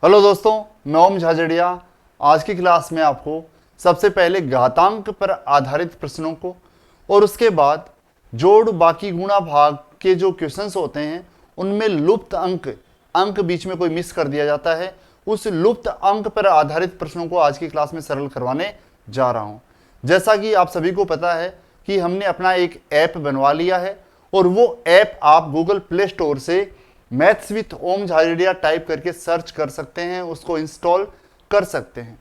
Hello दोस्तों, मैं ओम झाझड़िया। आज की क्लास में आपको सबसे पहले घातांक पर आधारित प्रश्नों को और उसके बाद जोड़ बाकी गुणा भाग के जो क्वेश्चंस होते हैं उनमें लुप्त अंक बीच में कोई मिस कर दिया जाता है, उस लुप्त अंक पर आधारित प्रश्नों को आज की क्लास में सरल करवाने जा रहा हूं। जैसा कि आप सभी को पता है कि हमने अपना एक ऐप बनवा लिया है और वो ऐप आप गूगल प्ले स्टोर से maths with Om Jhajharia type करके सर्च कर सकते हैं, उसको इंस्टॉल कर सकते हैं।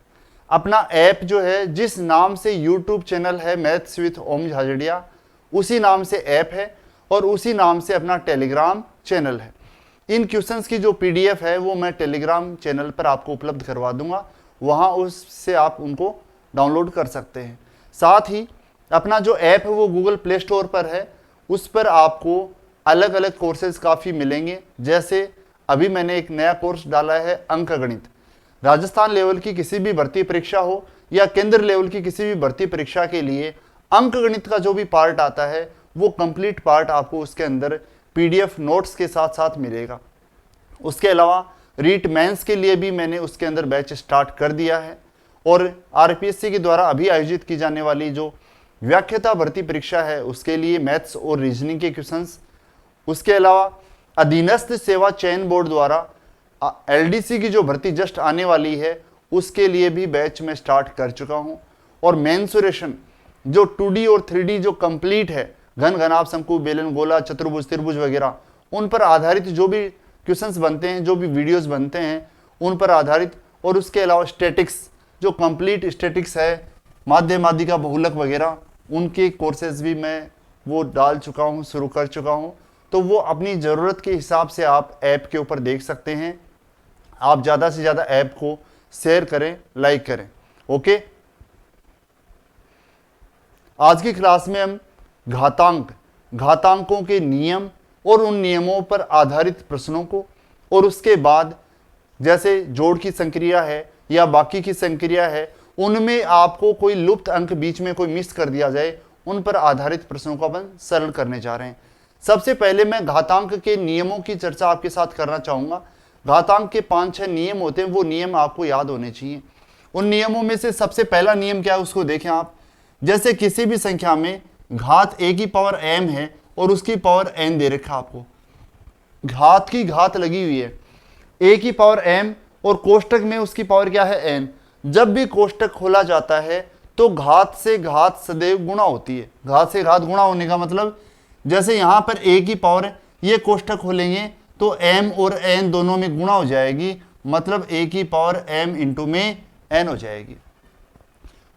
अपना ऐप जो है, जिस नाम से यूट्यूब चैनल है मैथ्स विथ ओम झाझड़िया, उसी नाम से ऐप है और उसी नाम से अपना टेलीग्राम चैनल है। इन क्वेश्चंस की जो पीडीएफ है वो मैं टेलीग्राम चैनल पर आपको उपलब्ध करवा दूंगा, वहाँ उससे आप उनको डाउनलोड कर सकते हैं। साथ ही अपना जो ऐप है वो गूगल प्ले स्टोर पर है, उस पर आपको अलग अलग कोर्सेज काफ़ी मिलेंगे। जैसे अभी मैंने एक नया कोर्स डाला है अंकगणित। राजस्थान लेवल की किसी भी भर्ती परीक्षा हो या केंद्र लेवल की किसी भी भर्ती परीक्षा के लिए अंकगणित का जो भी पार्ट आता है वो कंप्लीट पार्ट आपको उसके अंदर पीडीएफ नोट्स के साथ साथ मिलेगा। उसके अलावा रीट मेंस के लिए भी मैंने उसके अंदर बैच स्टार्ट कर दिया है और आरपीएससी के द्वारा अभी आयोजित की जाने वाली जो व्याख्याता भर्ती परीक्षा है उसके लिए मैथ्स और रीजनिंग के क्वेश्चंस, उसके अलावा अधीनस्थ सेवा चयन बोर्ड द्वारा एलडीसी की जो भर्ती जस्ट आने वाली है उसके लिए भी बैच में स्टार्ट कर चुका हूं। और मेंसुरेशन जो 2D और 3D जो कंप्लीट है, घन घनाभ शंकु बेलन गोला चतुर्भुज त्रिभुज वगैरह, उन पर आधारित जो भी क्वेश्चंस बनते हैं, जो भी वीडियोस बनते हैं उन पर आधारित, और उसके अलावा स्टैटिक्स जो कंप्लीट स्टैटिक्स है, माध्य माध्यिका बहुलक वगैरह, उनके कोर्सेज भी मैं वो डाल चुका हूँ, शुरू कर चुका हूँ। तो वो अपनी ज़रूरत के हिसाब से आप ऐप के ऊपर देख सकते हैं। आप ज़्यादा से ज़्यादा ऐप को शेयर करें, लाइक करें। ओके, आज की क्लास में हम घातांकों के नियम और उन नियमों पर आधारित प्रश्नों को, और उसके बाद जैसे जोड़ की संक्रिया है या बाकी की संक्रिया है, उनमें आपको कोई लुप्त अंक बीच में कोई मिस कर दिया जाए, उन पर आधारित प्रश्नों को अपन सरल करने जा रहे हैं। सबसे पहले मैं घातांक के नियमों की चर्चा आपके साथ करना चाहूंगा। घातांक के 5-6 नियम होते हैं, वो नियम आपको याद होने चाहिए। उन नियमों में से सबसे पहला नियम क्या है उसको देखें आप। जैसे किसी भी संख्या में घात a की पावर m है और उसकी पावर n दे रखा आपको, घात की घात लगी हुई है, a की पावर m और कोष्टक में उसकी पावर क्या है n। जब भी कोष्टक खोला जाता है तो घात से घात सदैव गुणा होती है। घात से घात गुणा होने का मतलब, जैसे यहाँ पर a की पावर है, ये कोष्टक खोलेंगे तो m और n दोनों में गुणा हो जाएगी, मतलब a की पावर m इंटू में n हो जाएगी।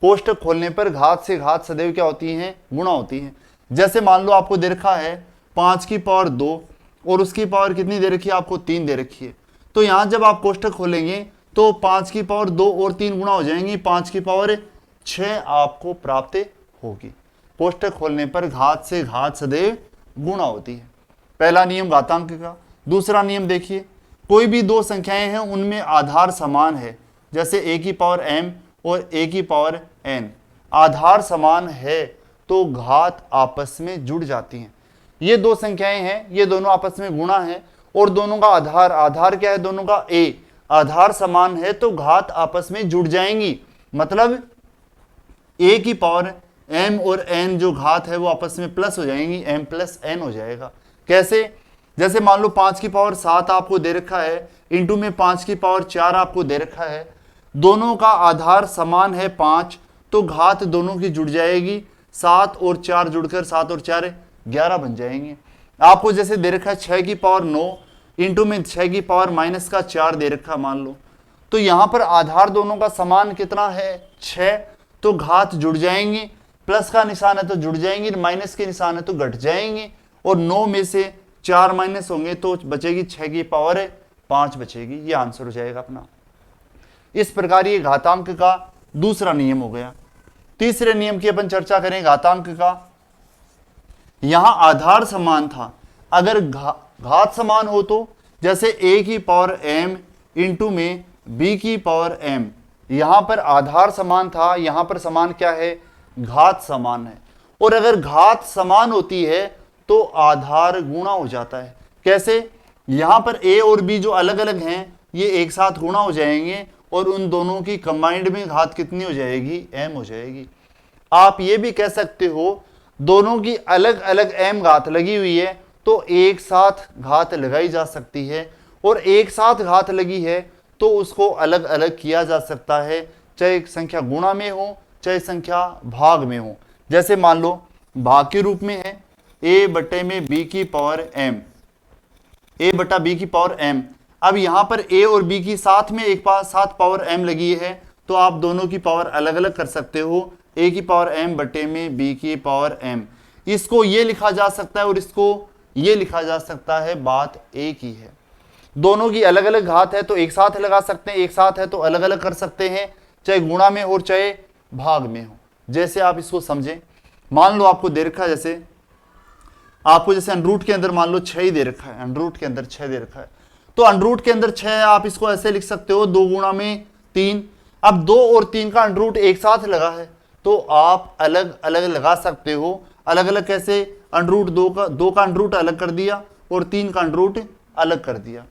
कोष्टक खोलने पर घात से घात सदैव क्या होती हैं, गुणा होती हैं। जैसे मान लो आपको दे रखा है 5 की पावर 2 और उसकी पावर कितनी दे रखी है आपको, 3 दे रखी है। तो यहाँ जब आप कोष्टक खोलेंगे तो 5 की पावर 2 और 3 गुणा हो जाएंगी, 5 की पावर 6 आपको प्राप्त होगी। कोष्टक खोलने पर घात से घात सदैव गुणा होती है। पहला नियम घातांक का। दूसरा नियम देखिए, कोई भी दो संख्याएं हैं उनमें आधार समान है, जैसे a की पावर m और a की पावर n, आधार समान है तो घात आपस में जुड़ जाती हैं। ये दो संख्याएं हैं, ये दोनों आपस में गुणा है और दोनों का आधार क्या है, दोनों का a, आधार समान है तो घात आपस में जुड़ जाएंगी। मतलब a की पावर m और n जो घात है वो आपस में प्लस हो जाएंगी, m प्लस n हो जाएगा। कैसे, जैसे मान लो 5 की पावर 7 आपको दे रखा है, इंटू में 5 की पावर 4 आपको दे रखा है, दोनों का आधार समान है 5 तो घात दोनों की जुड़ जाएगी, 7 और 4 जुड़कर 7 और 4 11 बन जाएंगे। आपको जैसे दे रखा है 6 की पावर 9 इंटू में 6 की पावर माइनस का 4 दे रखा मान लो, तो यहाँ पर आधार दोनों का समान कितना है, 6, तो घात जुड़ जाएंगी, प्लस का निशान है तो जुड़ जाएंगी, माइनस के निशान है तो घट जाएंगे, और 9 में से 4 माइनस होंगे तो बचेगी 6 की पावर 5 बचेगी। ये आंसर हो जाएगा अपना। इस प्रकार ये घातांक का दूसरा नियम हो गया। तीसरे नियम की अपन चर्चा करें घातांक का। यहां आधार समान था, अगर घात समान हो तो जैसे a की पावर m इंटू में b की पावर m, यहां पर आधार समान था, यहां पर समान क्या है, घात समान है। और अगर घात समान होती है तो आधार गुणा हो जाता है। कैसे, यहां पर a और b जो अलग अलग हैं ये एक साथ गुणा हो जाएंगे और उन दोनों की कंबाइंड में घात कितनी हो जाएगी, m हो जाएगी। आप ये भी कह सकते हो दोनों की अलग अलग m घात लगी हुई है तो एक साथ घात लगाई जा सकती है, और एक साथ घात लगी है तो उसको अलग अलग किया जा सकता है, चाहे संख्या गुणा में हो चाहे संख्या भाग में हो। जैसे मान लो भाग के रूप में है a बटे में b की पावर m, a बटा b की पावर m। अब यहां पर a और b की साथ में एक साथ पावर m लगी है तो आप दोनों की पावर अलग अलग कर सकते हो, a की पावर m बटे में b की पावर m। इसको ये लिखा जा सकता है और इसको ये लिखा जा सकता है, बात एक ही है। दोनों की अलग अलग घात है तो एक साथ लगा सकते हैं, एक साथ है तो अलग अलग कर सकते हैं, चाहे गुणा में हो और चाहे भाग में हो। जैसे आप इसको समझें, मान लो आपको दे रखा है, जैसे आपको जैसे अनरूट के अंदर मान लो 6 ही दे रखा है, अनरूट के अंदर 6 दे रखा है, तो अनरूट के अंदर 6 आप इसको ऐसे लिख सकते हो 2 गुणा में 3। अब 2 और 3 का अनरूट एक साथ लगा है तो आप अलग अलग लगा सकते हो। अलग अलग कैसे, अनरूट 2 का अनरूट अलग कर दिया और 3 का अनरूट अलग कर दिया।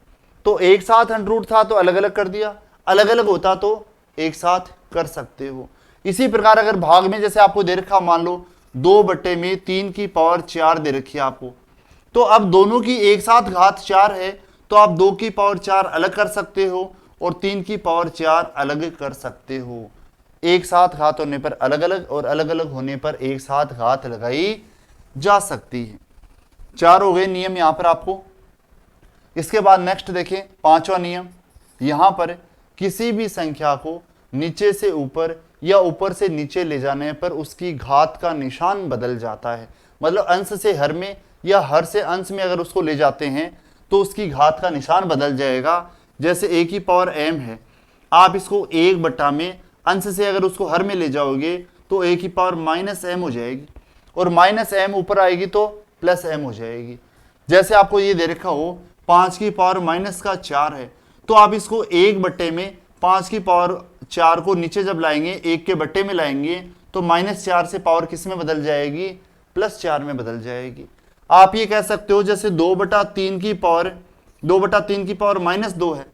तो एक साथ अनरूट था तो अलग अलग कर दिया, अलग अलग होता तो एक साथ कर सकते हो। इसी प्रकार अगर भाग में जैसे आपको दे रखा, मान लो 2 बटे में 3 की पावर 4 दे रखी है आपको, तो अब दोनों की एक साथ घात 4 है तो आप 2 की पावर 4 अलग कर सकते हो और 3 की पावर 4 अलग कर सकते हो। एक साथ घात होने पर अलग अलग और अलग अलग होने पर एक साथ घात लगाई जा सकती है। 4 हो गए नियम यहां पर आपको। इसके बाद नेक्स्ट देखें 5वां नियम। यहां पर किसी भी संख्या को नीचे से ऊपर या ऊपर से नीचे ले जाने पर उसकी घात का निशान बदल जाता है। मतलब अंश से हर में या हर से अंश में अगर उसको ले जाते हैं तो उसकी घात का निशान बदल जाएगा। जैसे a की पावर m है, आप इसको 1 बटा में अंश से अगर उसको हर में ले जाओगे तो a की पावर -m हो जाएगी, और -m ऊपर आएगी तो +m हो जाएगी। जैसे आपको ये दे रखा हो 5 की पावर -4 है तो आप इसको 1 बट्टे में 5 की पावर 4 को नीचे जब लाएंगे 1 के बट्टे में लाएंगे तो -4 से पावर किस में बदल जाएगी, +4 में बदल जाएगी। आप ये कह सकते हो जैसे 2/3 की पावर -2 है,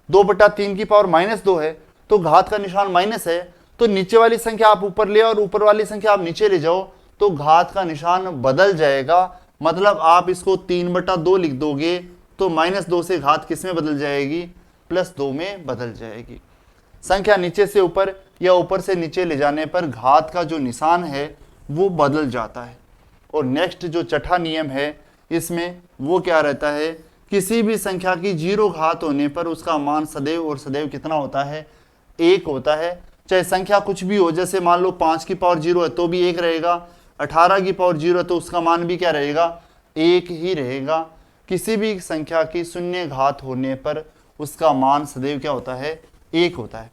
2/3 की पावर -2 है तो घात का निशान माइनस है, तो नीचे वाली संख्या आप ऊपर ले और ऊपर वाली संख्या आप नीचे ले जाओ तो घात का निशान बदल जाएगा। मतलब आप इसको 3/2 लिख दोगे तो -2 से घात किस में बदल जाएगी, +2 में बदल जाएगी। संख्या नीचे से ऊपर या ऊपर से नीचे ले जाने पर घात का जो निशान है वो बदल जाता है। और नेक्स्ट जो छठा नियम है इसमें वो क्या रहता है, किसी भी संख्या की 0 घात होने पर उसका मान सदैव और सदैव कितना होता है, 1 होता है। चाहे संख्या कुछ भी हो, जैसे मान लो 5 की पावर 0 है तो भी 1 रहेगा, 18 की पावर 0 है तो उसका मान भी क्या रहेगा, 1 ही रहेगा। किसी भी संख्या की 0 घात होने पर उसका मान सदैव क्या होता है, 1 होता है।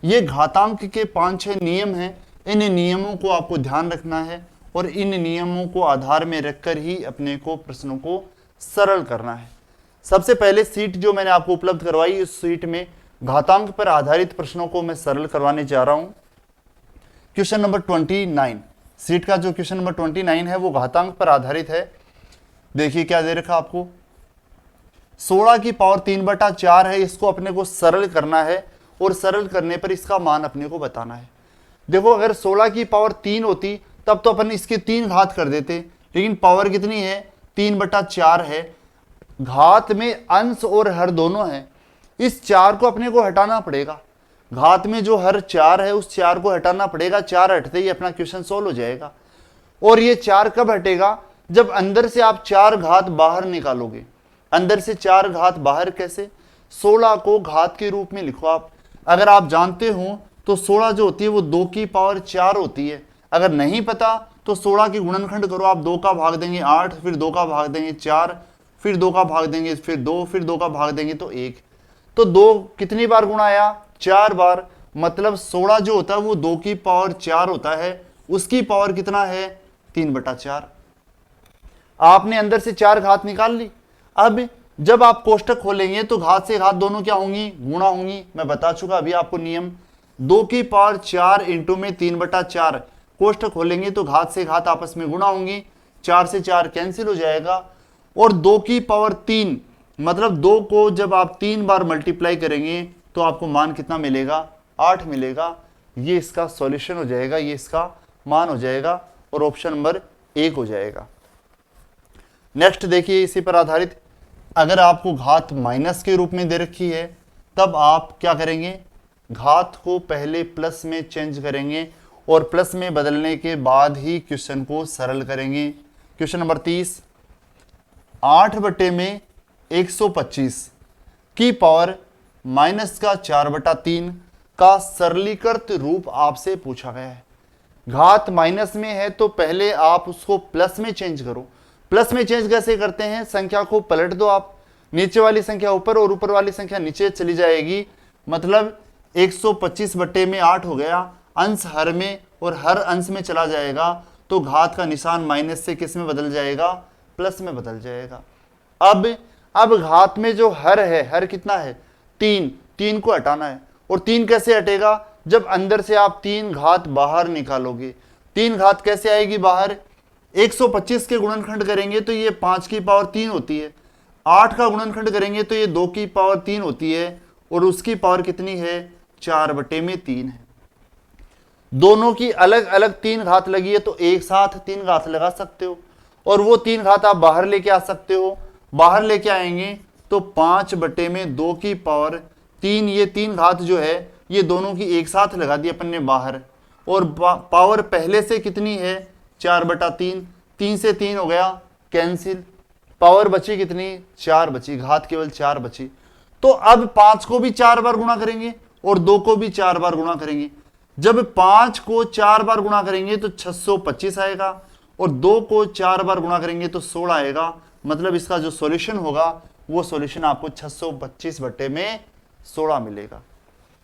ये घातांक के 5-6 नियम हैं। इन नियमों को आपको ध्यान रखना है और इन नियमों को आधार में रखकर ही अपने को प्रश्नों को सरल करना है। सबसे पहले सीट जो मैंने आपको उपलब्ध करवाई, उस सीट में घातांक पर आधारित प्रश्नों को मैं सरल करवाने जा रहा हूं। क्वेश्चन नंबर 29, सीट का जो क्वेश्चन नंबर 29 है वो घातांक पर आधारित है। देखिए क्या दे रखा आपको, 16 की पावर 3/4 है, इसको अपने को सरल करना है और सरल करने पर इसका मान अपने को बताना है। देखो अगर 16 की पावर 3 होती तब तो अपन इसके 3 घात कर देते, लेकिन पावर कितनी है, 3/4 है। घात में अंश और हर दोनों है, इस 4 को अपने को हटाना पड़ेगा। घात में जो हर 4 है उस 4 को हटाना पड़ेगा, 4 हटते ही अपना क्वेश्चन सोल्व हो जाएगा। और ये 4 कब हटेगा, जब अंदर से आप 4 घात बाहर निकालोगे। अंदर से 4 घात बाहर कैसे, 16 को घात के रूप में लिखो आप। अगर आप जानते हो तो 16 जो होती है वो 2 की पावर 4 होती है। अगर नहीं पता तो 16 की गुणनखंड करो आप, 2 का भाग देंगे 8, फिर 2 का भाग देंगे 4, फिर 2 का भाग देंगे फिर 2, फिर 2 का भाग देंगे तो 1। तो 2 कितनी बार गुणा आया, 4 बार। मतलब 16 जो होता है वो 2 की पावर 4 होता है, उसकी पावर कितना है, 3/4। आपने अंदर से 4 घात निकाल ली। अब जब आप कोष्टक खोलेंगे तो घात से घात दोनों क्या होंगी, गुणा होंगी। मैं बता चुका अभी आपको नियम, 2 की पावर 4 इंटू में 3/4। कोष्टक खोलेंगे तो घात से घात आपस में गुणा होंगी, 4 से 4 कैंसिल हो जाएगा। और 2 की पावर 3 मतलब 2 को जब आप 3 बार मल्टीप्लाई करेंगे तो आपको मान कितना मिलेगा, 8 मिलेगा। ये इसका सॉल्यूशन हो जाएगा, ये इसका मान हो जाएगा और ऑप्शन नंबर 1 हो जाएगा। नेक्स्ट देखिए इसी पर आधारित, अगर आपको घात माइनस के रूप में दे रखी है तब आप क्या करेंगे, घात को पहले प्लस में चेंज करेंगे और प्लस में बदलने के बाद ही क्वेश्चन को सरल करेंगे। क्वेश्चन नंबर 30, 8 बटे में 125 की पावर माइनस का 4/3 का सरलीकृत रूप आपसे पूछा गया है। घात माइनस में है तो पहले आप उसको प्लस में चेंज करो। प्लस में चेंज कैसे करते हैं, संख्या को पलट दो आप, नीचे वाली संख्या ऊपर और ऊपर वाली संख्या नीचे चली जाएगी, मतलब 125 बटे में 8 हो गया, अंश हर में और हर अंश में चला जाएगा तो घात का निशान माइनस से किस में बदल जाएगा, प्लस में बदल जाएगा। अब घात में जो हर है, हर कितना है 3, 3 को हटाना है। और 3 कैसे हटेगा, जब अंदर से आप 3 घात बाहर निकालोगे। 3 घात कैसे आएगी बाहर, 125 के गुणनखंड करेंगे तो ये 5 की पावर 3 होती है, 8 का गुणनखंड करेंगे तो ये 2 की पावर 3 होती है और उसकी पावर कितनी है, 4/3 है। दोनों की अलग अलग 3 घात लगी है तो एक साथ 3 घात लगा सकते हो और वो 3 घात आप बाहर लेके आ सकते हो। बाहर लेके आएंगे तो 5/2 की पावर 3, ये 3 घात जो है ये दोनों की एक साथ लगा दी अपन ने बाहर, और पावर पहले से कितनी है 4/3, 3 से 3 हो गया कैंसिल, पावर बची कितनी 4 बची, घात केवल 4 बची। तो अब 5 को भी 4 बार गुणा करेंगे और 2 को भी 4 बार गुणा करेंगे। जब 5 को 4 बार गुणा करेंगे तो 625 आएगा और 2 को 4 बार गुणा करेंगे तो 16 आएगा, मतलब इसका जो सॉल्यूशन होगा वो सॉल्यूशन आपको 625 बटे में 16 मिलेगा।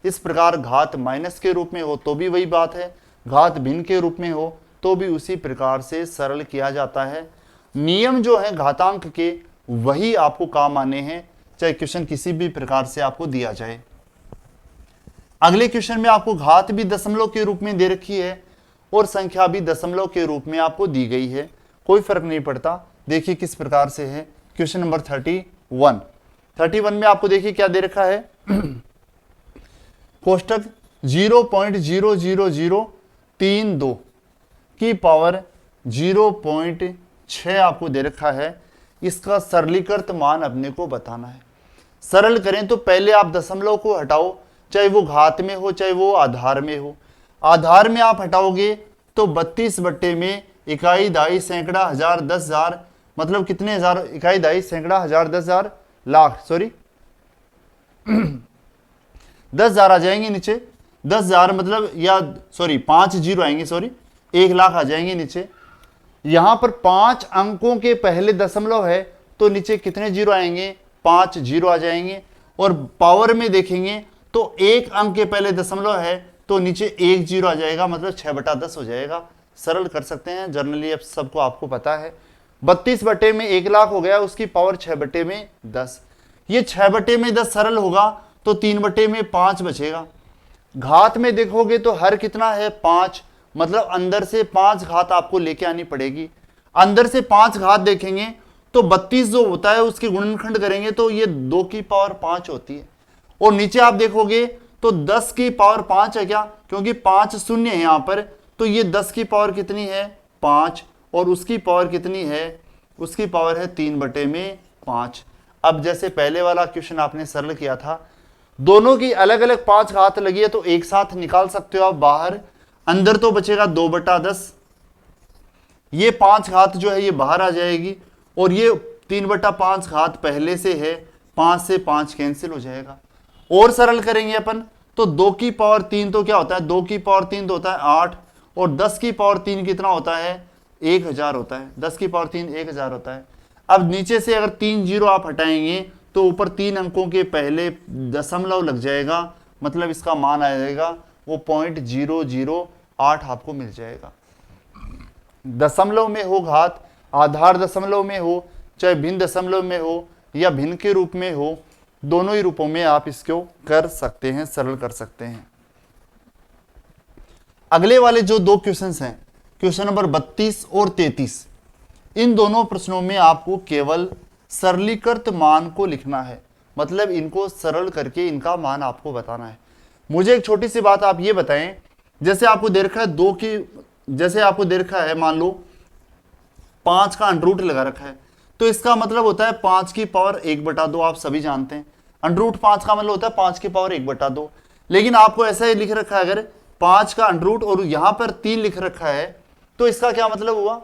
इस प्रकार घात माइनस के रूप में हो तो भी वही बात है, घात भिन्न के रूप में हो तो भी उसी प्रकार से सरल किया जाता है। नियम जो है घातांक के वही आपको काम आने हैं, चाहे क्वेश्चन किसी भी प्रकार से आपको दिया जाए। अगले क्वेश्चन में आपको घात भी दशमलव के रूप में दे रखी है और संख्या भी दशमलव के रूप में आपको दी गई है, कोई फर्क नहीं पड़ता। देखिए किस प्रकार से है क्वेश्चन नंबर 31 में आपको देखिए क्या दे रखा है, कोष्टक 0.00032 की पावर 0.6 आपको दे रखा है, इसका सरलीकृत मान अपने को बताना है। सरल करें तो पहले आप दशमलव को हटाओ, चाहे वो घात में हो चाहे वो आधार में हो। आधार में आप हटाओगे तो 32 बटे में इकाई दाई सैकड़ा हजार 10,000, मतलब कितने हजार, इकाई दाई सैकड़ा हजार 10,000 लाख, सॉरी 10,000 आ जाएंगे नीचे, 10,000 मतलब, या सॉरी 5 जीरो आएंगे, सॉरी 1 लाख आ जाएंगे नीचे। यहां पर 5 अंकों के पहले दशमलव है तो नीचे कितने जीरो आएंगे, 5 जीरो आ जाएंगे। और पावर में देखेंगे तो 1 अंक के पहले दशमलव है तो नीचे 1 जीरो आ जाएगा, मतलब 6/10 हो जाएगा। सरल कर सकते हैं, जनरली अब सबको आपको पता है। 32 बटे में 1 लाख हो गया, उसकी पावर 6/10। ये 6/10 सरल होगा तो 3/5 बचेगा। घात में देखोगे तो हर कितना है 5, मतलब अंदर से 5 घात आपको लेके आनी पड़ेगी। अंदर से 5 घात देखेंगे तो 32 जो होता है उसके गुणनखंड करेंगे तो ये 2 की पावर 5 होती है। और नीचे आप देखोगे तो 10 की पावर 5 है क्या, क्योंकि 5 शून्य है यहां पर, तो ये 10 की पावर कितनी है 5, और उसकी पावर कितनी है, उसकी पावर है 3/5। अब जैसे पहले वाला क्वेश्चन आपने सरल किया था, दोनों की अलग अलग 5 घात लगी है तो एक साथ निकाल सकते हो आप बाहर, अंदर तो बचेगा 2/10, ये 5 घात जो है ये बाहर आ जाएगी और ये 3/5 घात पहले से है, 5 से 5 कैंसिल हो जाएगा। और सरल करेंगे अपन तो 2 की पावर 3 तो क्या होता है, 2 की पावर 3 तो होता है 8, और 10 की पावर 3 कितना होता है 1000 होता है, 10 की पावर 3 1000 होता है। अब नीचे से अगर 3 जीरो आप हटाएंगे तो ऊपर 3 अंकों के पहले दशमलव लग जाएगा, मतलब इसका मान आ जाएगा वो 0.008 आपको मिल जाएगा। दशमलव में हो घात, आधार दशमलव में हो, चाहे भिन्न दशमलव में हो या भिन्न के रूप में हो, दोनों ही रूपों में आप इसको कर सकते हैं, सरल कर सकते हैं। अगले वाले जो 2 क्वेश्चंस हैं, क्वेश्चन नंबर 32 और 33, इन दोनों प्रश्नों में आपको केवल सरलीकृत मान को लिखना है, मतलब इनको सरल करके इनका मान आपको बताना है। मुझे एक छोटी सी बात आप ये बताएं, जैसे आपको दे रखा है दो की, जैसे आपको दे रखा है मान लो 5 का अंडर रूट लगा रखा है, तो इसका मतलब होता है 5 की पावर 1/2, आप सभी जानते हैं अंडर रूट 5 का मतलब होता है 5 की पावर 1/2। लेकिन आपको ऐसा ही लिख रखा है, अगर 5 का अंडर रूट और यहां पर 3 लिख रखा है, तो इसका क्या मतलब हुआ,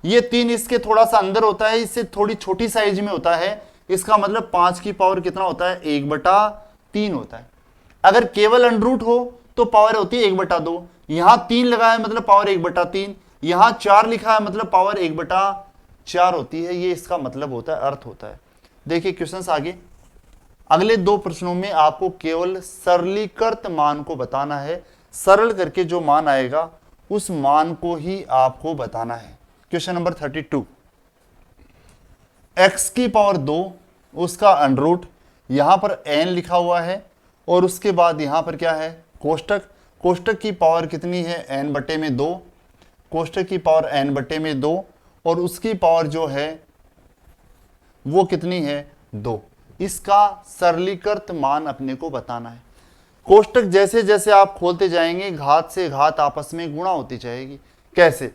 ये 3 इसके थोड़ा सा अंदर होता है, इससे थोड़ी छोटी साइज में होता है, इसका मतलब 5 की पावर कितना होता है, 1/3 होता है। अगर केवल अंडर रूट हो तो पावर होती है 1/2, यहां 3 लगा है मतलब पावर 1/3, यहां 4 लिखा है मतलब पावर 1/4 होती है। ये इसका मतलब होता है, अर्थ होता है। देखिए क्वेश्चंस आगे, अगले 2 प्रश्नों में आपको केवल सरलीकृत मान को बताना है, सरल करके जो मान आएगा उस मान को ही आपको बताना है। क्वेश्चन नंबर 32, x की पावर 2 उसका अंडर रूट, यहां पर n लिखा हुआ है और उसके बाद यहां पर क्या है, कोष्टक, कोष्टक की पावर कितनी है, n/2, कोष्टक की पावर n/2 और उसकी पावर जो है वो कितनी है, 2। इसका सरलीकृत मान अपने को बताना है। कोष्टक जैसे जैसे आप खोलते जाएंगे घात से घात आपस में गुणा होती जाएगी। कैसे,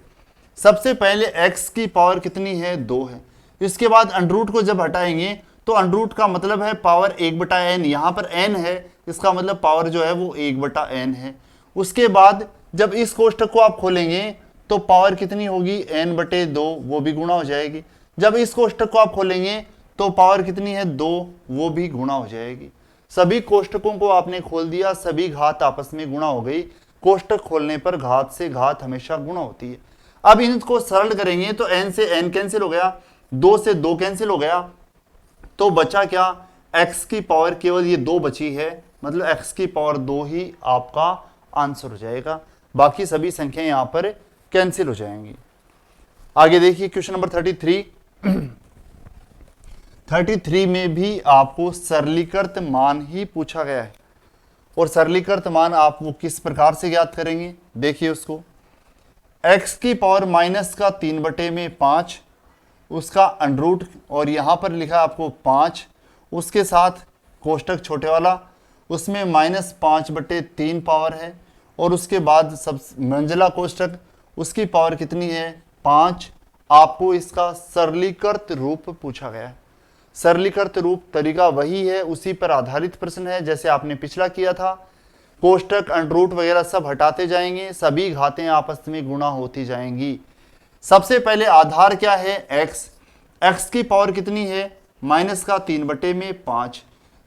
सबसे पहले x की पावर कितनी है, 2 है। इसके बाद अंडर रूट को जब हटाएंगे तो अंडर रूट का मतलब है पावर 1/n, यहाँ पर n है, इसका मतलब पावर जो है वो 1/n है। उसके बाद जब इस कोष्टक को आप खोलेंगे तो पावर कितनी होगी, n/2, वो भी गुणा हो जाएगी। जब इस कोष्टक को आप खोलेंगे तो पावर कितनी है, 2, वो भी गुणा हो जाएगी। सभी कोष्टकों को आपने खोल दिया, सभी घात आपस में गुणा हो गई। कोष्टक खोलने पर घात से घात हमेशा गुणा होती है। अब इनको सरल करेंगे तो n से n कैंसिल हो गया, 2 से 2 कैंसिल हो गया, तो बचा क्या, x की पावर केवल ये 2 बची है, मतलब x की पावर 2 ही आपका आंसर हो जाएगा। बाकी सभी संख्याएं यहां पर कैंसिल हो जाएंगी। आगे देखिए क्वेश्चन नंबर 33, 33 में भी आपको सरलीकृत मान ही पूछा गया है, और सरलीकृत मान आप वो किस प्रकार से ज्ञात करेंगे, देखिए उसको, x की पावर -3/5 उसका अंडर रूट, और यहां पर लिखा आपको 5, उसके साथ कोष्टक छोटे वाला, उसमें -5/3 पावर है, और उसके बाद सब मंजिला कोष्टक, उसकी पावर कितनी है, 5। आपको इसका सरलीकृत रूप पूछा गया है। सरलीकृत रूप तरीका वही है, उसी पर आधारित प्रश्न है जैसे आपने पिछला किया था। कोष्टक अंडर रूट वगैरह सब हटाते जाएंगे, सभी घातें आपस में गुणा होती जाएंगी। सबसे पहले आधार क्या है, x की पावर कितनी है, -3/5।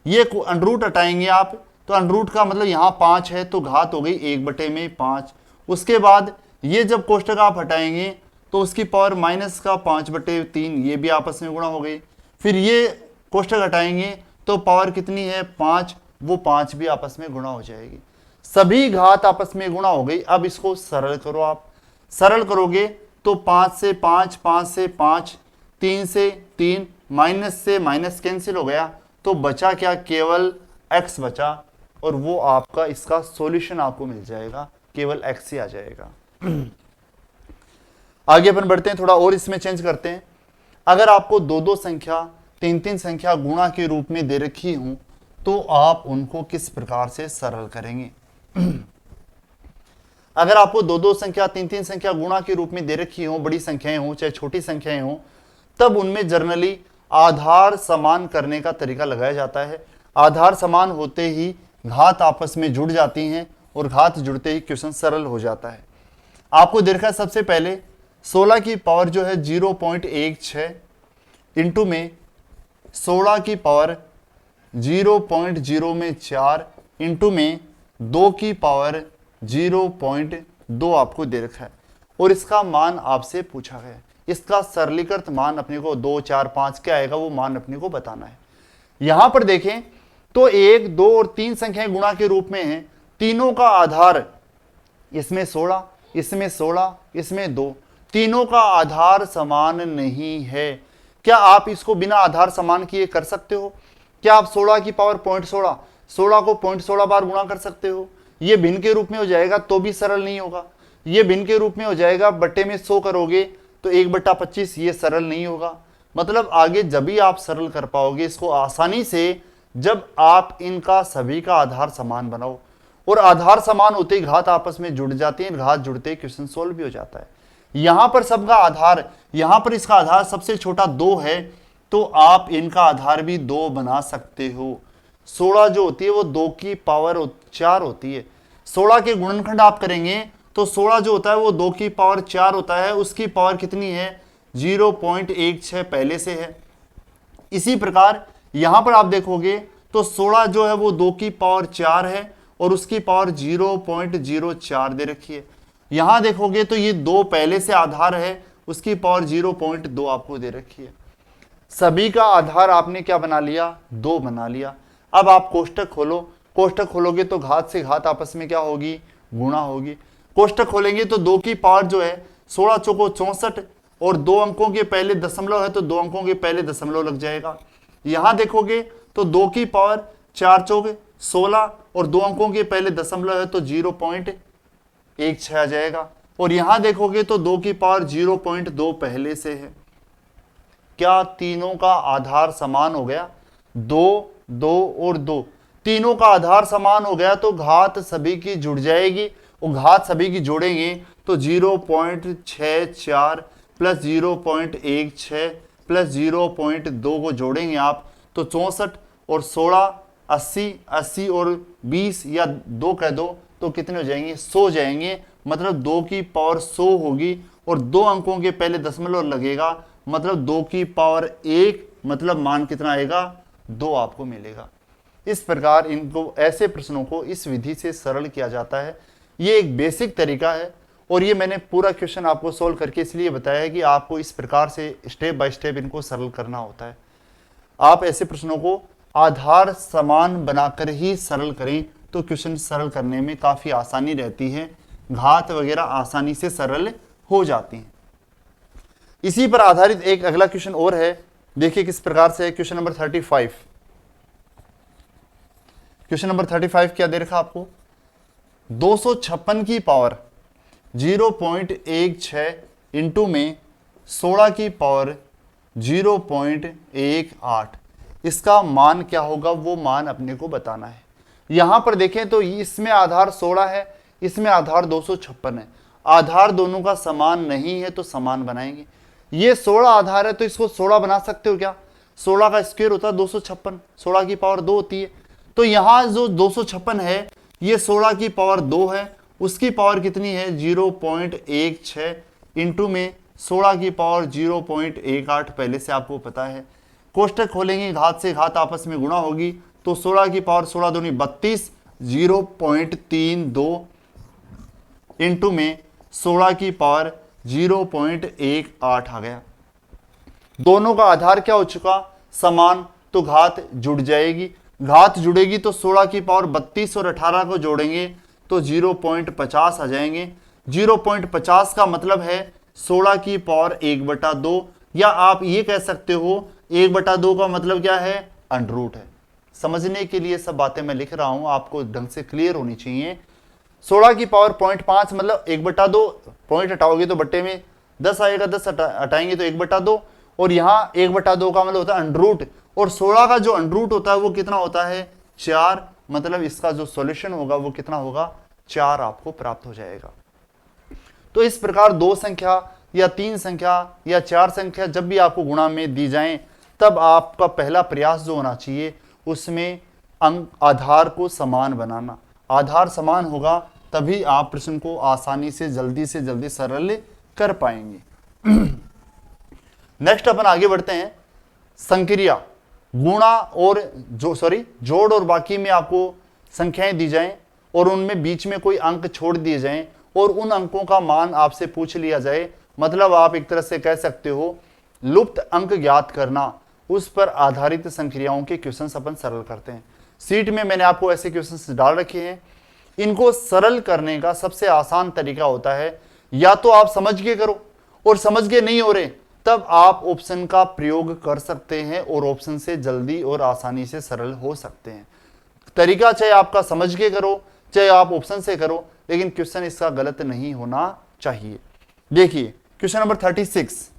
ये अंडर रूट हटाएंगे आप तो अंडर रूट का मतलब यहाँ 5 है तो घात हो गई 1/5। उसके बाद ये जब कोष्टक आप हटाएंगे तो उसकी पावर -5/3, ये भी आपस में गुणा हो गई। फिर ये कोष्टक हटाएंगे तो पावर कितनी है, 5, वो 5 भी आपस में गुणा हो जाएगी। सभी घात आपस में गुणा हो गई। अब इसको सरल करो, आप सरल करोगे तो 5 से 5, 5 से 5, 3 से 3, माइनस से माइनस कैंसिल हो गया, तो बचा क्या, केवल x बचा, और वो आपका इसका सॉल्यूशन आपको मिल जाएगा, केवल x ही आ जाएगा। आगे अपन बढ़ते हैं, थोड़ा और इसमें चेंज करते हैं। अगर आपको 2-2 संख्या 3-3 संख्या गुणा के रूप में दे रखी हूं तो आप उनको किस प्रकार से सरल करेंगे। अगर आपको 2-2 संख्या 3-3 संख्या गुणा के रूप में दे रखी हो, बड़ी संख्याएं हो चाहे छोटी संख्याएं हो, तब उनमें जनरली आधार समान करने का तरीका लगाया जाता है। आधार समान होते ही घात आपस में जुड़ जाती हैं और घात जुड़ते ही क्वेश्चन सरल हो जाता है। आपको देखा सबसे पहले 16 की पावर जो है 0.16 इंटू में 16 की पावर 0.0 में 4 इंटू में 2 की पावर 0.2 आपको दे रखा है, और इसका मान आपसे पूछा गया है। इसका सरलीकृत मान अपने को 2, 4, 5 क्या आएगा वो मान अपने को बताना है। यहां पर देखें तो 1, 2 और 3 संख्याएं गुणा के रूप में हैं। तीनों का आधार इसमें 16, इसमें 16, इसमें 2, तीनों का आधार समान नहीं है। क्या आप इसको बिना आधार समान किए कर सकते हो? क्या आप 16 की पावर 0.16, 16 को 0.16 बार गुणा कर सकते हो? ये भिन्न के रूप में हो जाएगा तो भी सरल नहीं होगा। ये भिन्न के रूप में हो जाएगा, बट्टे में 100 करोगे तो 1/25, ये सरल नहीं होगा। मतलब आगे जब भी आप सरल कर पाओगे इसको आसानी से, जब आप इनका सभी का आधार समान बनाओ, और आधार समान होते ही घात आपस में जुड़ जाती है, घात जुड़ते ही क्वेश्चन सोल्व भी हो जाता है। यहां पर सबका आधार, यहां पर इसका आधार सबसे छोटा 2 है, तो आप इनका आधार भी 2 बना सकते हो। 16 जो होती है वो 2 की पावर 4 होती है। 16 के गुणनखंड आप करेंगे तो 16 जो होता है वो 2 की पावर 4 होता है, उसकी पावर कितनी है 0.16 पहले से है। इसी प्रकार यहां पर आप देखोगे तो 16 जो है वो 2 की पावर 4 है और उसकी पावर 0.04 दे रखी है। यहां देखोगे तो ये 2 पहले से आधार है, उसकी पावर 0.2 आपको दे रखी है। सभी का आधार आपने क्या बना लिया 2 बना लिया। अब आप कोष्टक खोलो, कोष्टक खोलोगे तो घात से घात आपस में क्या होगी गुणा होगी। कोष्टक खोलेंगे तो 2 की पावर जो है 16 चौको 64 और 2 अंकों के पहले दशमलव है तो 2 अंकों के पहले दशमलव लग जाएगा। यहां देखोगे तो 2 की पावर 4 चौक 16 और 2 अंकों के पहले दशमलव है तो 0.16 आ जाएगा। और यहां देखोगे तो 2 की पावर 0.2 पहले से है। क्या तीनों का आधार समान हो गया 2 2 और 2, तीनों का आधार समान हो गया तो घात सभी की जुड़ जाएगी, और घात सभी की जोड़ेंगे तो 0.64 प्लस 0.16 प्लस 0.2 को जोड़ेंगे आप तो 64 और 16 80 80 और 20 या 2 कह दो तो कितने हो जाएंगे 100 जाएंगे। मतलब 2 की पावर 100 होगी और 2 अंकों के पहले दशमलव लगेगा, मतलब 2 की पावर 1, मतलब मान कितना आएगा 2 आपको मिलेगा। इस प्रकार इनको ऐसे प्रश्नों को इस विधि से सरल किया जाता है। ये एक बेसिक तरीका है और ये मैंने पूरा क्वेश्चन आपको सोल्व करके इसलिए बताया है कि आपको इस प्रकार से स्टेप बाय स्टेप इनको सरल करना होता है। आप ऐसे प्रश्नों को आधार समान बनाकर ही सरल करें तो क्वेश्चन सरल करने में काफी आसानी रहती है, घात वगैरह आसानी से सरल हो जाती हैं। इसी पर आधारित एक अगला क्वेश्चन और है, देखिए किस प्रकार से है। क्वेश्चन नंबर 35, क्वेश्चन नंबर 35 क्या दे रखा आपको 256 की पावर 0.16 इंटू में 16 की पावर 0.18, इसका मान क्या होगा वो मान अपने को बताना है। यहां पर देखें तो इसमें आधार 16 है, इसमें आधार 256 है। आधार दोनों का समान नहीं है तो समान बनाएंगे। ये 16 आधार है तो इसको 16 बना सकते हो क्या, 16 का स्क्वायर होता है 256, 16 की पावर 2 होती है। तो यहां जो 256 है ये 16 की पावर 2 है, उसकी पावर कितनी है 0.16 इंटू में 16 की पावर 0.18 पहले से आपको पता है। कोष्टक खोलेंगे घात से घात आपस में गुणा होगी तो 16 की पावर 16 दूनी 32 0.32 इंटू में 16 की पावर 0.18 आ गया। दोनों का आधार क्या हो चुका समान, तो घात जुड़ जाएगी। घात जुड़ेगी तो 16 की पावर 32 और 18 को जोड़ेंगे तो 0.50 आ जाएंगे। 0.50 का मतलब है 16 की पावर 1/2, या आप ये कह सकते हो 1/2 का मतलब क्या है अंडर रूट है। समझने के लिए सब बातें मैं लिख रहा हूं, आपको ढंग से क्लियर होनी चाहिए। 16 की पावर 0.5 मतलब 1/2, पॉइंट हटाओगे तो बट्टे में 10 आएगा, 10 हटाएंगे तो 1/2, और यहाँ 1/2 का मतलब होता है अंडर रूट, और 16 का जो अंडर रूट होता है वो कितना होता है 4, मतलब इसका जो सॉल्यूशन होगा वो कितना होगा 4 आपको प्राप्त हो जाएगा। तो इस प्रकार 2 संख्या या 3 संख्या या 4 संख्या जब भी आपको गुणा में दी जाएं तब आपका पहला प्रयास जो होना चाहिए उसमें अंक आधार को समान बनाना। आधार समान होगा तभी आप प्रश्न को आसानी से जल्दी सरल कर पाएंगे। नेक्स्ट अपन आगे बढ़ते हैं। संक्रिया गुणा और जोड़ और बाकी में आपको संख्याएं दी जाएं और उनमें बीच में कोई अंक छोड़ दिए जाएं और उन अंकों का मान आपसे पूछ लिया जाए, मतलब आप एक तरह से कह सकते हो लुप्त अंक ज्ञात करना, उस पर आधारित संक्रियाओं के क्वेश्चंस अपन सरल करते हैं। सीट में मैंने आपको ऐसे क्वेश्चंस डाल रखे हैं। इनको सरल करने का सबसे आसान तरीका होता है या तो आप समझ के करो, और समझ के नहीं हो रहे तब आप ऑप्शन का प्रयोग कर सकते हैं और ऑप्शन से जल्दी और आसानी से सरल हो सकते हैं। तरीका चाहे आपका समझ के करो चाहे आप ऑप्शन से करो, लेकिन क्वेश्चन इसका गलत नहीं होना चाहिए। देखिए क्वेश्चन नंबर 36,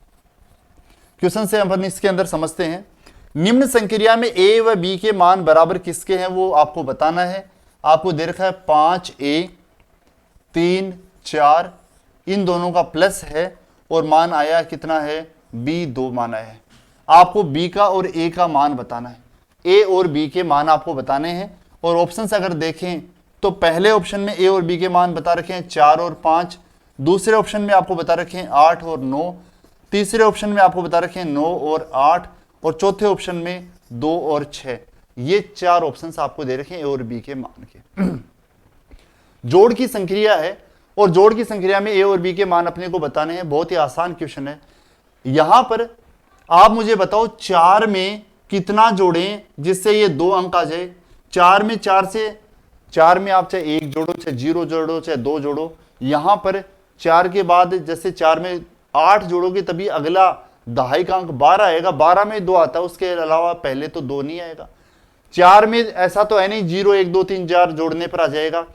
क्वेश्चन से अपन इसके अंदर समझते हैं। निम्न संक्रिया में a व b के मान बराबर किसके हैं वो आपको बताना है। आपको दे रखा है 5a 3 4, इन दोनों का प्लस है और मान आया कितना है b 2 मान आया है। आपको b का और a का मान बताना है। a और b के मान आपको बताने हैं और ऑप्शन से अगर देखें तो पहले ऑप्शन में a और b के मान बता रखे हैं 4 और 5, दूसरे ऑप्शन में आपको बता रखे हैं 8 और 9, तीसरे ऑप्शन में आपको बता रखे हैं 9 और 8 और चौथे ऑप्शन में 2 और 6। ये 4 ऑप्शंस आपको दे रखे हैं a और b के मान के। जोड़ की संक्रिया है और जोड़ की संक्रिया में a और b के मान अपने को बताने हैं। बहुत ही आसान क्वेश्चन है। यहां पर आप मुझे बताओ 4 में कितना जोड़ें जिससे ये 2 अंक आ जाए। 4 में 4 में आप चाहे 1 जोड़ो, चाहे 0 जोड़ो, चाहे 2 जोड़ो। यहां पर 4 के बाद जैसे 4 में 8 जोड़ोगे तभी अगला दहाई का अंक 12 आएगा। 12 में 2 आता है, उसके अलावा पहले तो 2 नहीं आएगा। 4 में ऐसा तो है नहीं 0 1 2 3 4 जोड़ने पर आ जाएगा।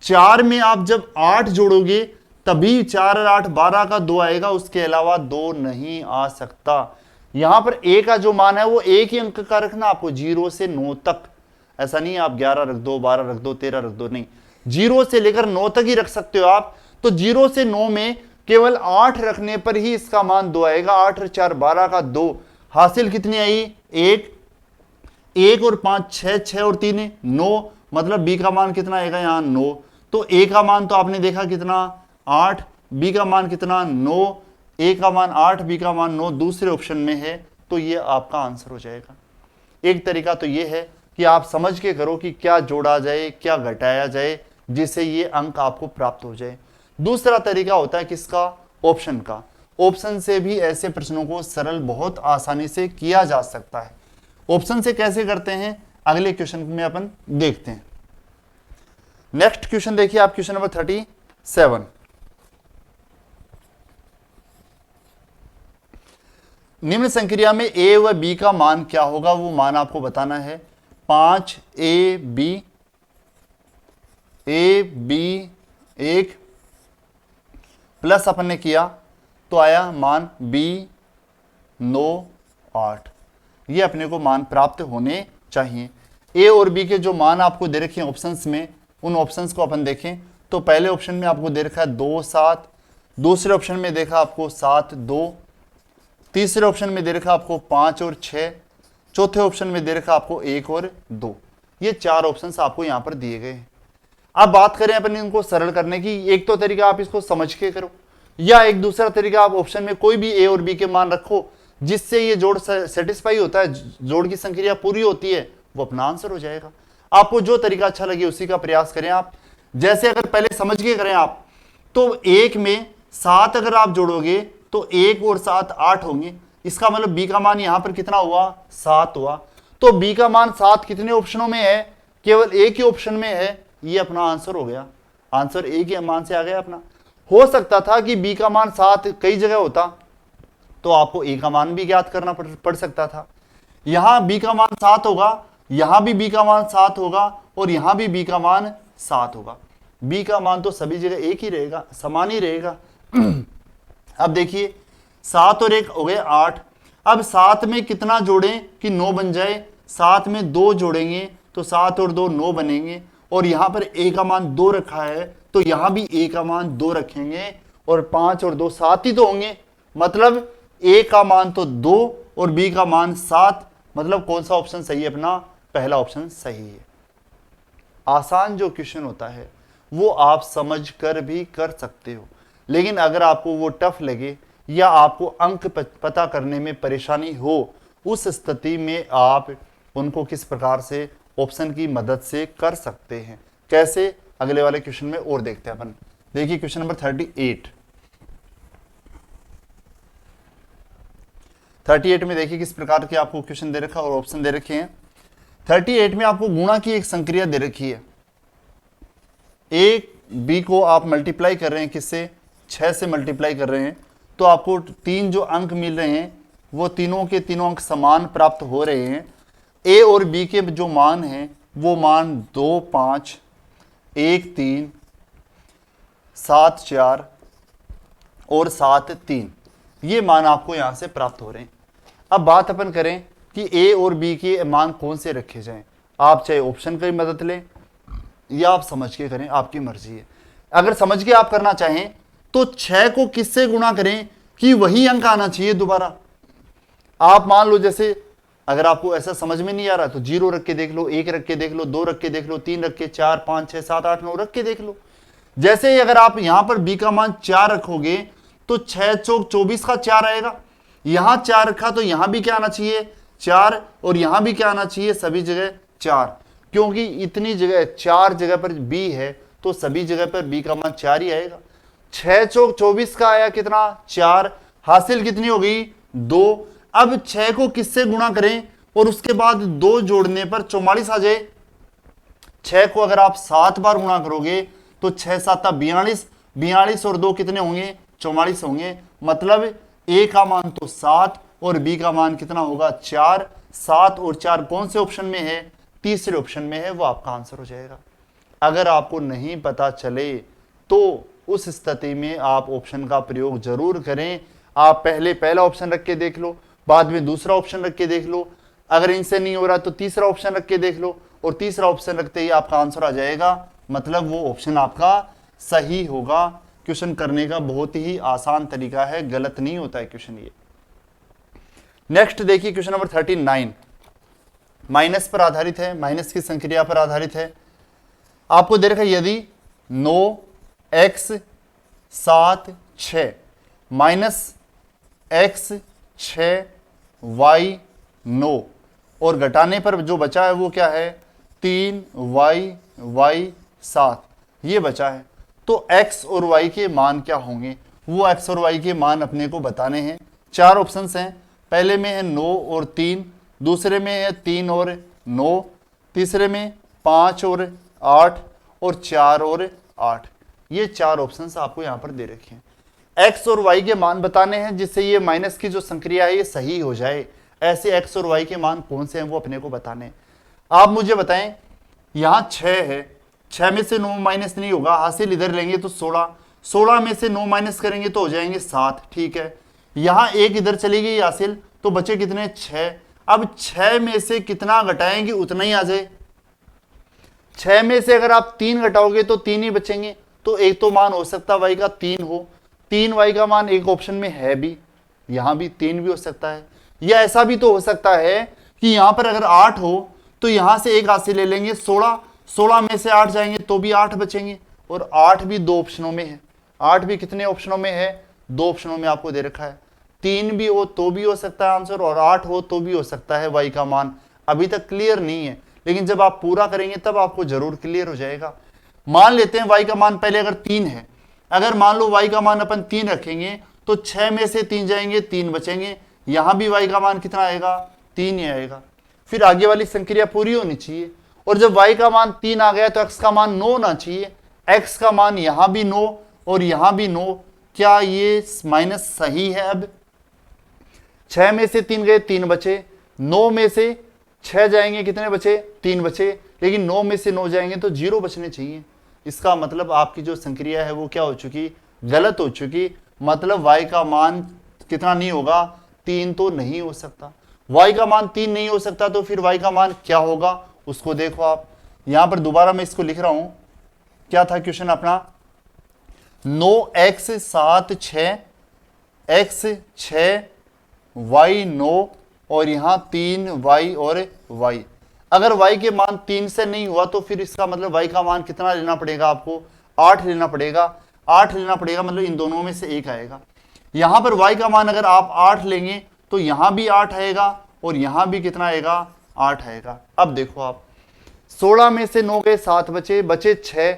4 में आप जब 8 जोड़ोगे तभी 4 और 8 12 का 2 आएगा, उसके अलावा 2 नहीं आ सकता। यहां पर a का जो मान है वो एक ही अंक का रखना आपको 0 से 9 तक। ऐसा नहीं आप 11 रख दो, 12 रख दो, 13 रख दो, नहीं, 0 से लेकर 9 तक ही रख सकते हो आप। तो 0 से 9 में केवल 8 रखने पर ही इसका मान 2 आएगा। 8 और 4 12 का 2, हासिल कितनी आई 1 और 5 6, 6 और 3 9, मतलब b का मान कितना आएगा यहाँ 9। तो a का मान तो आपने देखा कितना 8, b का मान कितना 9, a का मान 8, b का मान 9 दूसरे ऑप्शन में है। तो ये आपका आंसर हो जाएगा। एक तरीका तो ये है कि आप समझ के करो कि क्या जोड़ा जाए क्या घटाया जाए जिससे ये अंक आपको प्राप्त हो जाए। दूसरा तरीका होता है किसका, ऑप्शन का। ऑप्शन से भी ऐसे प्रश्नों को सरल बहुत आसानी से किया जा सकता है। ऑप्शन से कैसे करते हैं अगले क्वेश्चन में अपन देखते हैं। नेक्स्ट क्वेश्चन देखिए आप, क्वेश्चन नंबर 37। निम्न संक्रिया में a व b का मान क्या होगा वो मान आपको बताना है। 5ab ab 1 प्लस अपन ने किया तो आया मान b 9 8। ये अपने को मान प्राप्त होने चाहिए। a और b के जो मान आपको दे रखे हैं ऑप्शंस में, उन ऑप्शंस को अपन देखें तो पहले ऑप्शन में आपको दे रखा है 2 7, दूसरे ऑप्शन में देखा आपको 7 2, तीसरे ऑप्शन में दे रखा आपको 5 और 6, चौथे ऑप्शन में दे रखा आपको 1 और 2। ये 4 ऑप्शंस आपको यहां पर दिए गए हैं। अब बात करें अपन इनको सरल करने की, एक तो तरीका आप इसको समझ के करो, या एक दूसरा तरीका आप ऑप्शन में कोई भी a और b के मान रखो जिससे ये जोड़ सेटिस्फाई होता है, जोड़ की संक्रिया पूरी होती है, वो अपना आंसर हो जाएगा। आपको जो तरीका अच्छा लगे उसी का प्रयास करें आप। जैसे अगर पहले समझ के करें आप तो 1 में 7 अगर आप जोड़ोगे तो 1 और 7 8 होंगे। इसका मतलब b का मान यहां पर कितना हुआ 7 हुआ। तो b का मान 7 कितने ऑप्शनों में है, केवल एक ही ऑप्शन में है। ये अपना आंसर हो गया, आंसर एक ही मान से आ गया अपना। हो सकता था कि b का मान 7 कई जगह होता तो आपको a का मान भी ज्ञात करना पड़ सकता था। यहां b का मान 7 होगा, यहां भी b का मान 7 होगा और यहां भी b का मान 7 होगा। b का मान तो सभी जगह एक ही रहेगा, समान ही रहेगा। अब देखिए 7 और 1 हो गए 8। अब 7 में कितना जोड़ें कि 9 बन जाए। 7 में 2 जोड़ेंगे तो 7 और 2 9 बनेंगे और यहां पर a का मान 2 रखा है तो यहां भी a का मान 2 रखेंगे और 5 और 2 7 ही तो होंगे। मतलब a का मान तो 2 और b का मान 7। मतलब कौन सा ऑप्शन सही है अपना, पहला ऑप्शन सही है। आसान जो क्वेश्चन होता है वो आप समझ कर भी कर सकते हो, लेकिन अगर आपको वो टफ लगे या आपको अंक पता करने में परेशानी हो, उस स्थिति में आप उनको किस प्रकार से ऑप्शन की मदद से कर सकते हैं। कैसे, अगले वाले क्वेश्चन में और देखते हैं अपन। देखिए क्वेश्चन नंबर 38 में देखिए किस प्रकार के आपको क्वेश्चन दे रखा और ऑप्शन दे रखे हैं। 38 में आपको गुणा की एक संक्रिया दे रखी है। एक बी को आप मल्टीप्लाई कर रहे हैं, किससे 6 से मल्टीप्लाई कर रहे हैं, तो आपको 3 जो अंक मिल रहे हैं वो तीनों के तीनों अंक समान प्राप्त हो रहे हैं। ए और बी के जो मान हैं वो मान 2 5 1 3 7 4 और 7 3, ये मान आपको यहां से प्राप्त हो रहे हैं। अब बात अपन करें कि ए और बी के मान कौन से रखे जाएं। आप चाहे ऑप्शन की मदद लें या आप समझ के करें, आपकी मर्जी है। अगर समझ के आप करना चाहें तो 6 को किससे गुणा करें कि वही अंक आना चाहिए दोबारा। आप मान लो जैसे अगर आपको ऐसा समझ में नहीं आ रहा तो 0 रख के देख लो, 1 रख के देख लो, 2 रख के देख लो, 3 रख के, 4, 5, 6, 7, 8, 9 रख के देख लो। जैसे ही अगर आप यहां पर b का मान 4 रखोगे तो 6 चौक 24 का 4 आएगा। यहां 4 रखा तो यहां भी क्या आना चाहिए 4, और यहां भी क्या आना चाहिए सभी जगह 4, क्योंकि इतनी जगह 4 जगह पर b है तो सभी जगह पर b का मान 4 ही आएगा। 6 चौक 24 का आया कितना 4, हासिल कितनी हो गई 2। अब 6 को किससे गुणा करें और उसके बाद 2 जोड़ने पर 44 आ जाए। 6 को अगर आप 7 बार गुणा करोगे तो 6 7 42, 42 और 2 कितने होंगे 44 होंगे। मतलब a का मान तो 7 और b का मान कितना होगा 4। 7 और 4 कौन से ऑप्शन में है, तीसरे ऑप्शन में है, वो आपका आंसर हो जाएगा। अगर आपको नहीं पता चले तो उस स्थिति में आप ऑप्शन का प्रयोग जरूर करें। आप पहले पहला ऑप्शन रख के देख लो, बाद में दूसरा ऑप्शन रख के देख लो, अगर इनसे नहीं हो रहा तो तीसरा ऑप्शन रख के देख लो, और तीसरा ऑप्शन रखते ही आपका आंसर आ जाएगा। मतलब वो ऑप्शन आपका सही होगा। क्वेश्चन करने का बहुत ही आसान तरीका है, गलत नहीं होता है क्वेश्चन ये। नेक्स्ट देखिए क्वेश्चन नंबर 39, माइनस पर आधारित है, माइनस की संक्रिया पर आधारित है। आपको दे रखा है यदि 9 x 7 6 माइनस x 6 y 9 और घटाने पर जो बचा है वो क्या है 3y 7, ये बचा है। तो x और y के मान क्या होंगे, वो x और y के मान अपने को बताने हैं। 4 ऑप्शंस हैं, पहले में है 9 और 3, दूसरे में है 3 और 9, तीसरे में 5 और 8 और 4 और 8। ये 4 ऑप्शंस आपको यहां पर दे रखे हैं। x और y के मान बताने हैं जिससे ये माइनस की जो संक्रिया है ये सही हो जाए। ऐसे x और y के मान कौन से हैं वो अपने को बताने हैं। आप मुझे बताएं, यहां 6 है, 6 में से 9 माइनस नहीं होगा, हासिल इधर लेंगे तो 16, 16 में से 9 माइनस करेंगे तो हो जाएंगे 7, ठीक है। यहां 1 इधर चली गई हासिल, तो बचे कितने 6। अब 6 में से कितना घटाएंगे उतना ही आ जाए। 6 में से अगर आप 3 घटाओगे तो 3 ही बचेंगे, तो एक तो मान हो सकता y का 3 हो, 3y का मान एक ऑप्शन में है भी, यहां भी 3 भी हो सकता है। या ऐसा भी तो हो सकता है कि यहां पर अगर 8 हो तो यहां से एक हासिल ले लेंगे 16, 16 में से 8 जाएंगे तो भी 8 बचेंगे, और 8 भी 2 ऑप्शनों में है। 8 भी कितने ऑप्शनों में है 2 ऑप्शनों में आपको दे रखा है। 3 भी हो तो भी हो सकता है आंसर, और 8 हो तो भी हो सकता है y का मान। अभी तक क्लियर नहीं है, लेकिन जब आप पूरा करेंगे तब आपको जरूर क्लियर हो जाएगा। मान लेते हैं y का मान पहले अगर 3 है, अगर मान लो y का मान अपन 3 रखेंगे तो 6 में से 3 जाएंगे 3 बचेंगे, यहां भी y का मान कितना आएगा 3 ही आएगा। फिर आगे वाली संक्रिया पूरी होनी चाहिए, और जब y का मान 3 आ गया तो x का मान 9 होना चाहिए। x का मान यहां भी 9 और यहां भी 9, क्या ये माइनस सही है। अब 6 में से 3 गए 3 बचे, 9 में से 6 जाएंगे कितने बचे 3 बचे, लेकिन 9 में से 9 जाएंगे तो 0 बचने चाहिए। इसका मतलब आपकी जो संक्रिया है वो क्या हो चुकी, गलत हो चुकी। मतलब y का मान कितना नहीं होगा 3 तो नहीं हो सकता। y का मान 3 नहीं हो सकता तो फिर y का मान क्या होगा उसको देखो आप। यहां पर दोबारा मैं इसको लिख रहा हूं, क्या था क्वेश्चन अपना 9x 7 6 x 6 y 9 और यहां 3y और y। अगर y के मान 3 से नहीं हुआ तो फिर इसका मतलब y का मान कितना लेना पड़ेगा आपको 8 लेना पड़ेगा। 8 लेना पड़ेगा मतलब इन दोनों में से एक आएगा। यहां पर y का मान अगर आप 8 लेंगे तो यहां भी 8 आएगा और यहां भी कितना आएगा 8 आएगा। अब देखो आप 16 में से 9 गए 7 बचे, बचे 6,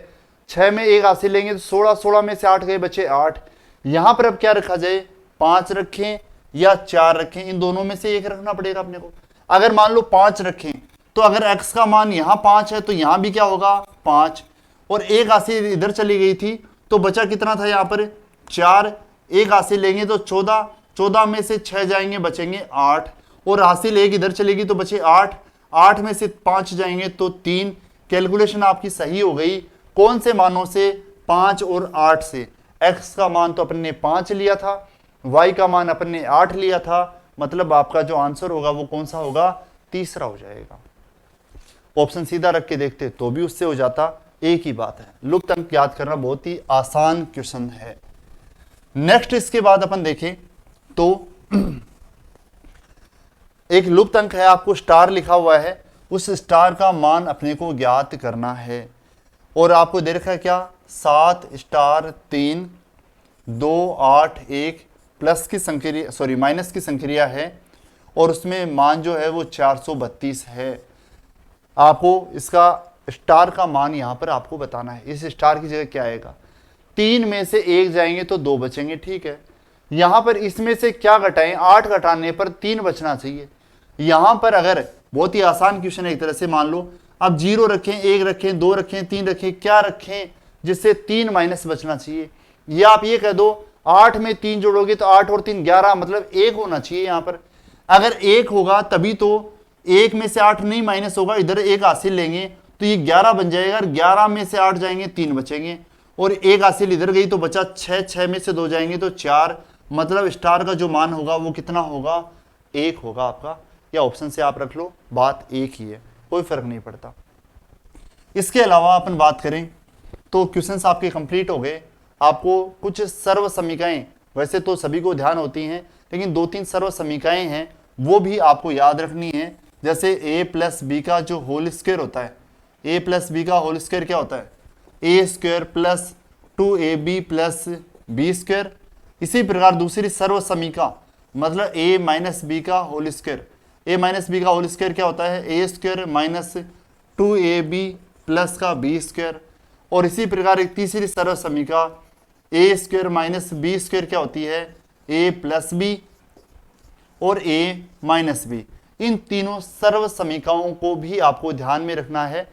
6 में एक हासिल लेंगे तो 16, 16 में से 8 गए बचे 8। यहां पर अब क्या रखा जाए 5 रखें या 4 रखें, इन दोनों में से एक रखना पड़ेगा अपने को। अगर मान लो 5 रखें तो अगर x का मान यहां 5 है तो यहां भी क्या होगा 5, और एक हासिल इधर चली गई थी तो बचा कितना था यहां पर 4, एक हासिल लेंगे तो 14, 14 में से 6 जाएंगे बचेंगे 8, और हासिल एक इधर चलेगी तो बचे 8, 8 में से 5 जाएंगे तो 3। कैलकुलेशन आपकी सही हो गई। कौन से मानों से 5 और 8 से। x का मान तो अपन ने 5 लिया था, y का मान अपन ने 8 लिया था, मतलब आपका जो आंसर होगा वो कौन सा होगा, तीसरा हो जाएगा। ऑप्शन सीधा रख के देखते तो भी उससे हो जाता, एक ही बात है। लुप्त अंक याद करना बहुत ही आसान क्वेश्चन है। नेक्स्ट इसके बाद अपन देखें तो एक लुप्त अंक है, आपको स्टार लिखा हुआ है, उस स्टार का मान अपने को ज्ञात करना है। और आपको दे रखा है क्या, 7 स्टार 3 2 8 1 प्लस की संक्रिया, सॉरी माइनस की संक्रिया है, और उसमें मान जो है वो 432 है। आपको इसका स्टार का मान यहां पर आपको बताना है। इस स्टार की जगह क्या आएगा, 3 में से 1 जाएंगे तो 2 बचेंगे, ठीक है। यहां पर इसमें से क्या घटाएं, 8 घटाने पर 3 बचना चाहिए। यहां पर अगर बहुत ही आसान क्वेश्चन है एक तरह से, मान लो अब 0 रखें, 1 रखें, 2 रखें, 3 रखें, क्या रखें जिससे 3 माइनस बचना चाहिए। या आप ये कह दो 8 में 3 जोड़ोगे तो 8 और 3 11, मतलब 1 होना चाहिए यहां पर। अगर 1 होगा तभी तो 1 में से 8 नहीं माइनस होगा, इधर 1 हासिल लेंगे तो ये 11 बन जाएगा। 11 में से 8 जाएंगे 3 बचेंगे, और 1 हासिल इधर गई तो बचा 6, 6 में से 2 जाएंगे तो 4, मतलब स्टार का जो मान होगा वो कितना होगा, 1 होगा आपका। या ऑप्शन से आप रख लो, बात एक ही है, कोई फर्क नहीं पड़ता। इसके अलावा अपन बात करें तो क्वेश्चंस आपके कंप्लीट हो गए। आपको कुछ सर्व समीकरण, वैसे तो सभी को ध्यान होती हैं, लेकिन 2-3 सर्व समीकरण हैं वो भी आपको याद रखनी है। जैसे a प्लस बी का जो होल स्क्वायर होता है, a प्लस बी का होल स्क्वायर क्या होता है, a square plus 2ab plus B square. इसी प्रकार दूसरी सर्व समीका, मतलब a माइनस बी का whole square, a minus B का होल स्क्वायर क्या होता है, a square minus 2ab plus का बी स्क्वायर। और इसी प्रकार एक तीसरी सर्व समीका a square minus B square क्या होती है, a प्लस बी और a माइनस बी। इन तीनों सर्व समीकरणों को भी आपको ध्यान में रखना है।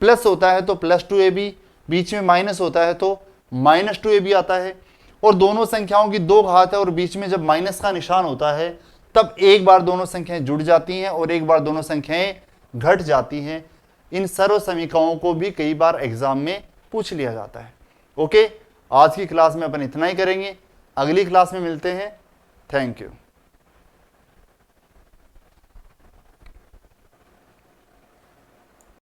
प्लस होता है तो प्लस 2ab, बीच में माइनस होता है तो माइनस 2ab आता है। और दोनों संख्याओं की 2 घात है और बीच में जब माइनस का निशान होता है तब एक बार दोनों संख्याएं जुड़ जाती हैं और एक बार दोनों संख्याएं घट जाती हैं। इन सर्व समीकरणों को भी कई बार एग्जाम में पूछ लिया जाता है। ओके, आज की क्लास में अपन इतना ही करेंगे, अगली क्लास में मिलते हैं। Thank you.